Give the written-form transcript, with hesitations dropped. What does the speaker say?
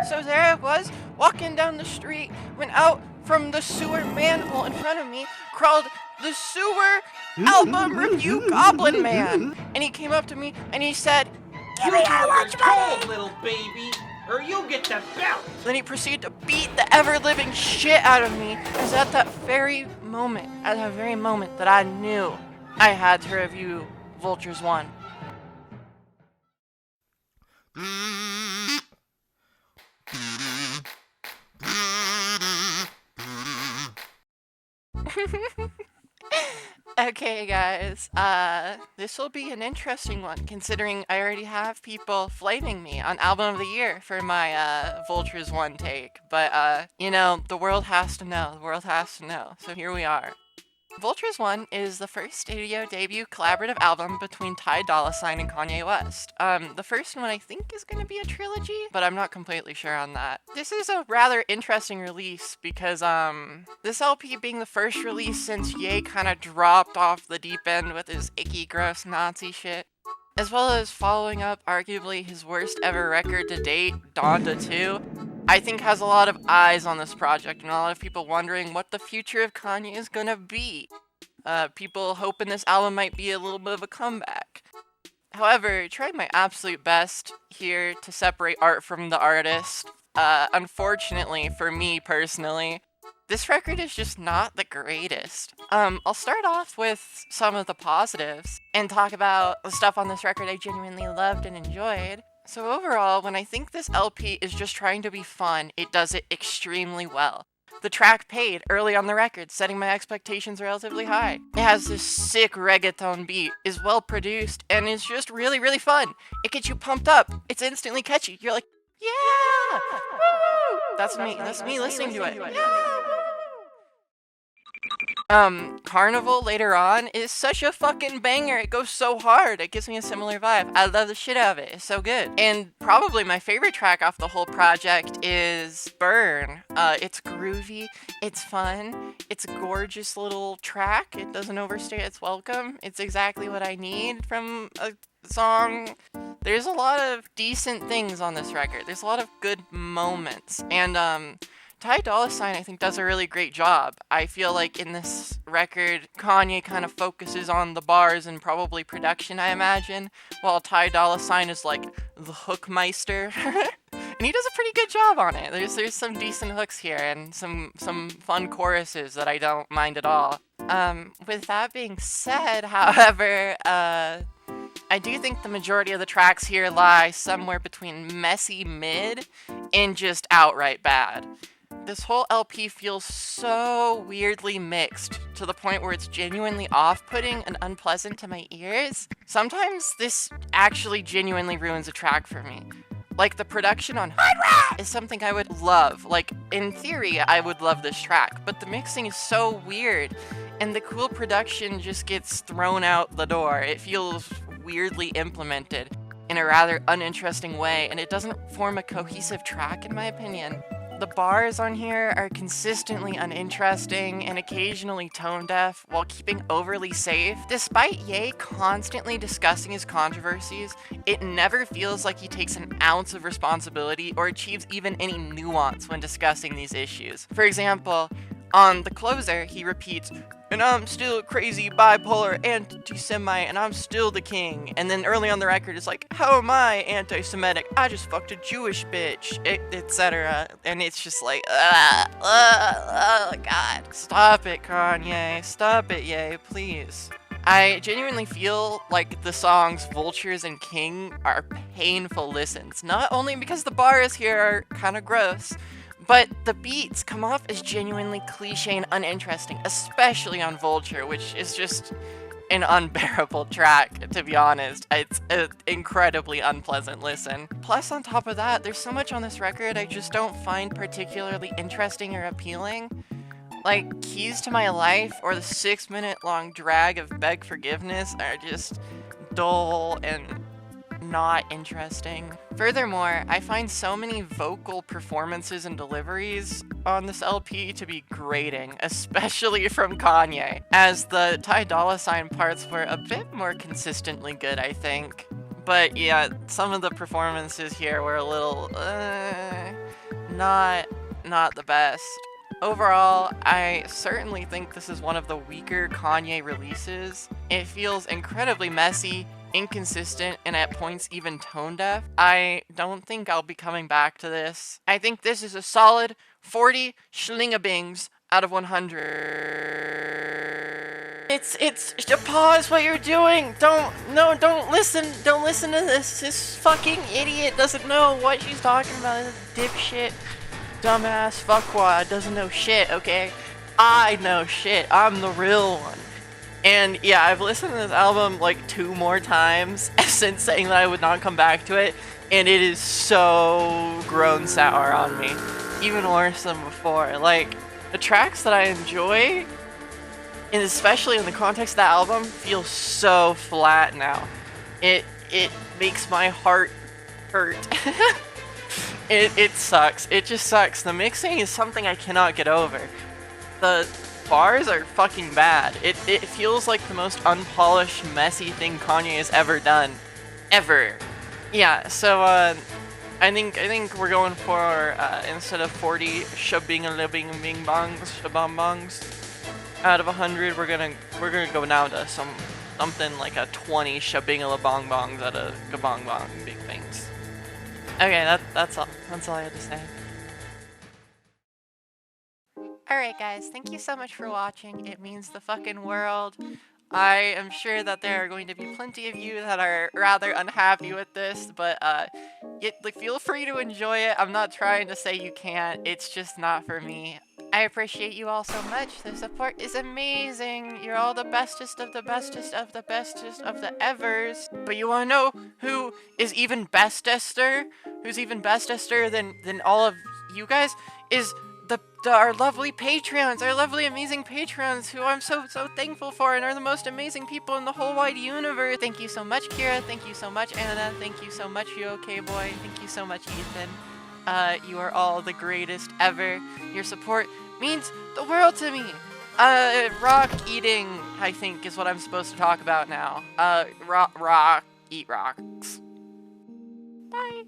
So there I was, walking down the street, when out from the sewer manhole in front of me crawled the sewer album review Goblin Man. And he came up to me and he said, "Give me your lunch money, little baby, or you'll get the belt." Then he proceeded to beat the ever-living shit out of me. It was at that very moment that I knew I had to review Vultures 1. Okay guys, this will be an interesting one considering I already have people flaming me on Album of the Year for my Vultures 1 take, but you know, the world has to know, so here we are. Vultures 1 is the first studio debut collaborative album between Ty Dolla $ign and Kanye West. The first one I think is going to be a trilogy, but I'm not completely sure on that. This is a rather interesting release because this LP being the first release since Ye kind of dropped off the deep end with his icky gross Nazi shit, as well as following up arguably his worst ever record to date, Donda 2. I think has a lot of eyes on this project and a lot of people wondering what the future of Kanye is gonna be. People hoping this album might be a little bit of a comeback. However, trying my absolute best here to separate art from the artist. Unfortunately, for me personally, this record is just not the greatest. I'll start off with some of the positives and talk about the stuff on this record I genuinely loved and enjoyed. So overall, when I think this LP is just trying to be fun, it does it extremely well. The track Paid, early on the record, setting my expectations relatively high. It has this sick reggaeton beat, is well produced, and is just really, really fun. It gets you pumped up. It's instantly catchy. You're like, yeah! Woo! That's me listening to it. Yeah! Carnival later on is such a fucking banger. It goes so hard. It gives me a similar vibe. I love the shit out of it. It's so good. And probably my favorite track off the whole project is Burn. It's groovy. It's fun. It's a gorgeous little track. It doesn't overstay its welcome. It's exactly what I need from a song. There's a lot of decent things on this record. There's a lot of good moments. And, Ty Dolla $ign, I think, does a really great job. I feel like in this record, Kanye kind of focuses on the bars and probably production, I imagine, while Ty Dolla $ign is like the hookmeister. And he does a pretty good job on it. There's some decent hooks here and some fun choruses that I don't mind at all. With that being said, however, I do think the majority of the tracks here lie somewhere between messy mid and just outright bad. This whole LP feels so weirdly mixed to the point where it's genuinely off-putting and unpleasant to my ears. Sometimes this actually genuinely ruins a track for me. Like the production on Hood Rat is something I would love. Like in theory, I would love this track, but the mixing is so weird and the cool production just gets thrown out the door. It feels weirdly implemented in a rather uninteresting way and it doesn't form a cohesive track in my opinion. The bars on here are consistently uninteresting and occasionally tone deaf while keeping overly safe. Despite Ye constantly discussing his controversies, it never feels like he takes an ounce of responsibility or achieves even any nuance when discussing these issues. For example, on the closer, he repeats, "And I'm still crazy, bipolar, anti-Semite, and I'm still the king." And then early on the record, it's like, "How am I anti-Semitic? I just fucked a Jewish bitch," etc. And it's just like, oh god. Stop it, Kanye. Stop it, Ye, please. I genuinely feel like the songs Vultures and King are painful listens. Not only because the bars here are kind of gross, but the beats come off as genuinely cliche and uninteresting, especially on Vulture, which is just an unbearable track, to be honest. It's an incredibly unpleasant listen. Plus, on top of that, there's so much on this record I just don't find particularly interesting or appealing. Like, Keys to My Life or the 6-minute long drag of Beg Forgiveness are just dull and not interesting. Furthermore, I find so many vocal performances and deliveries on this LP to be grating, especially from Kanye, as the Ty Dolla $ign parts were a bit more consistently good, I think. But yeah, some of the performances here were a little, not the best. Overall, I certainly think this is one of the weaker Kanye releases. It feels incredibly messy, inconsistent, and at points even tone deaf. I don't think I'll be coming back to this. I think this is a solid 40 schlingabings out of 100. It's pause what you're doing. Don't listen to this. This fucking idiot doesn't know what she's talking about. This dipshit, dumbass fuckwad doesn't know shit, okay? I know shit. I'm the real one. And yeah, I've listened to this album like 2 more times since saying that I would not come back to it, and it is so grown sour on me. Even worse than before. Like, the tracks that I enjoy, and especially in the context of the album, feel so flat now. It makes my heart hurt. It sucks. It just sucks. The mixing is something I cannot get over. The bars are fucking bad. It feels like the most unpolished, messy thing Kanye has ever done. Ever. Yeah, so I think we're going for instead of 40 shabing-a-libing bing bongs, shabong-bongs out of 100, we're gonna go down to something like a 20 shabing-a-la-bong-bongs out of gabong-bong big things. Okay, that's all. That's all I had to say. Alright guys, thank you so much for watching. It means the fucking world. I am sure that there are going to be plenty of you that are rather unhappy with this, but feel free to enjoy it. I'm not trying to say you can't. It's just not for me. I appreciate you all so much. The support is amazing. You're all the bestest of the bestest of the bestest of the evers. But you wanna know who is even bestester? Who's even bestester than all of you guys? Is our lovely Patreons, our lovely amazing Patreons, who I'm so thankful for and are the most amazing people in the whole wide universe. Thank you so much, Kira. Thank you so much, Anna. Thank you so much, Youokboi. Thank you so much, Ethan. You are all the greatest ever. Your support means the world to me. Rock eating, I think, is what I'm supposed to talk about now. Eat rocks. Bye.